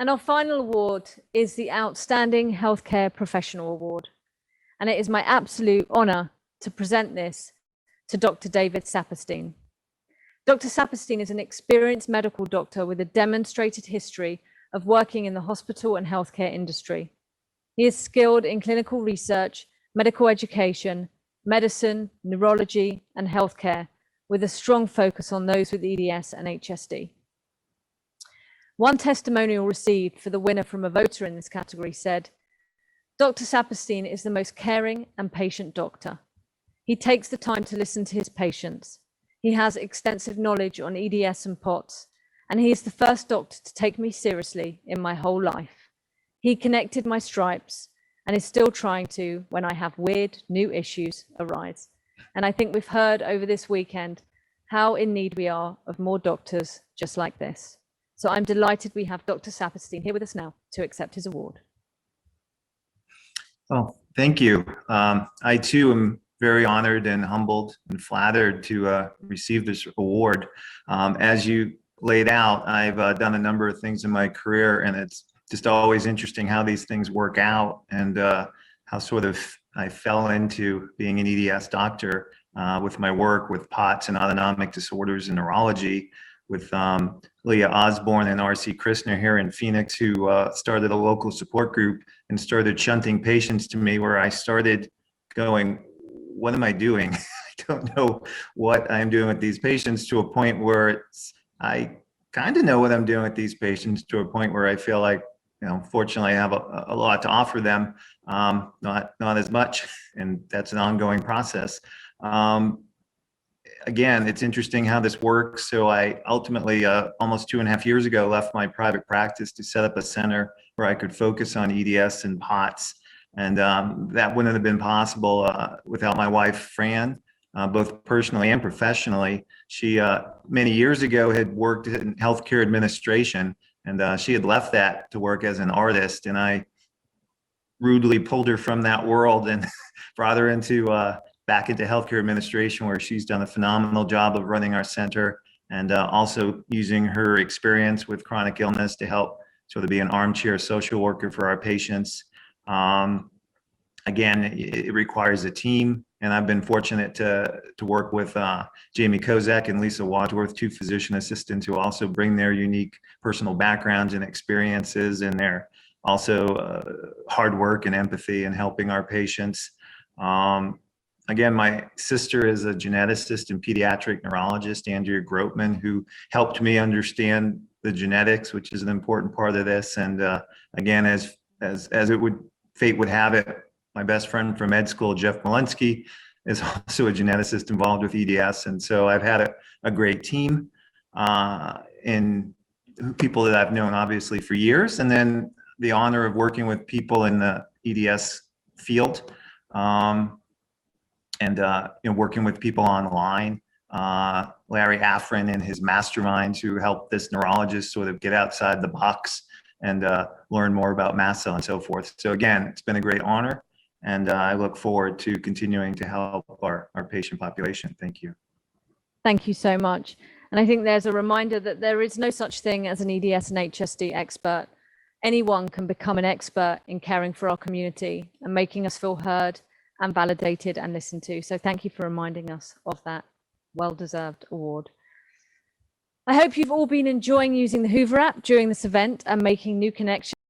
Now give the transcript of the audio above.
And our final award is the Outstanding Healthcare Professional Award. And it is my absolute honor to present this to Dr. David Saperstein. Dr. Saperstein is an experienced medical doctor with a demonstrated history of working in the hospital and healthcare industry. He is skilled in clinical research, medical education, medicine, neurology, and healthcare, with a strong focus on those with EDS and HSD. One testimonial received for the winner from a voter in this category said, "Dr. Saperstein is the most caring and patient doctor. He takes the time to listen to his patients. He has extensive knowledge on EDS and POTS, and he is the first doctor to take me seriously in my whole life. He connected my stripes and is still trying to when I have weird new issues arise." And I think we've heard over this weekend how in need we are of more doctors just like this. So I'm delighted we have Dr. Saperstein here with us now to accept his award. Well, thank you. I too am very honored and humbled and flattered to receive this award. As you laid out, I've done a number of things in my career, and it's just always interesting how these things work out and how sort of I fell into being an EDS doctor with my work with POTS and autonomic disorders and neurology with Leah Osborne and R.C. Krishner here in Phoenix, who started a local support group and started shunting patients to me, where I started going, what am I doing? I don't know what I'm doing with these patients, to a point where I kind of know what I'm doing with these patients, to a point where I feel like, fortunately I have a lot to offer them, not as much, and that's an ongoing process. Again, it's interesting how this works. So I ultimately, almost 2.5 years ago, left my private practice to set up a center where I could focus on EDS and POTS. And that wouldn't have been possible without my wife, Fran, both personally and professionally. She, many years ago, had worked in healthcare administration, and she had left that to work as an artist. And I rudely pulled her from that world and brought her into back into healthcare administration, where she's done a phenomenal job of running our center and also using her experience with chronic illness to help sort of be an armchair social worker for our patients. Again, it requires a team, and I've been fortunate to work with Jamie Kozak and Lisa Wadsworth, two physician assistants who also bring their unique personal backgrounds and experiences, and their also hard work and empathy in helping our patients. Again, my sister is a geneticist and pediatric neurologist, Andrea Grotman, who helped me understand the genetics, which is an important part of this. And again, as fate would have it, my best friend from med school, Jeff Malinsky, is also a geneticist involved with EDS. And so I've had a great team in people that I've known obviously for years, and then the honor of working with people in the EDS field. And working with people online, Larry Afrin and his masterminds, who helped this neurologist sort of get outside the box and learn more about mast cell and so forth. So again, it's been a great honor, and I look forward to continuing to help our patient population. Thank you. Thank you so much. And I think there's a reminder that there is no such thing as an EDS and HSD expert. Anyone can become an expert in caring for our community and making us feel heard and validated and listened to. So thank you for reminding us of that well-deserved award. I hope you've all been enjoying using the Hoover app during this event and making new connections.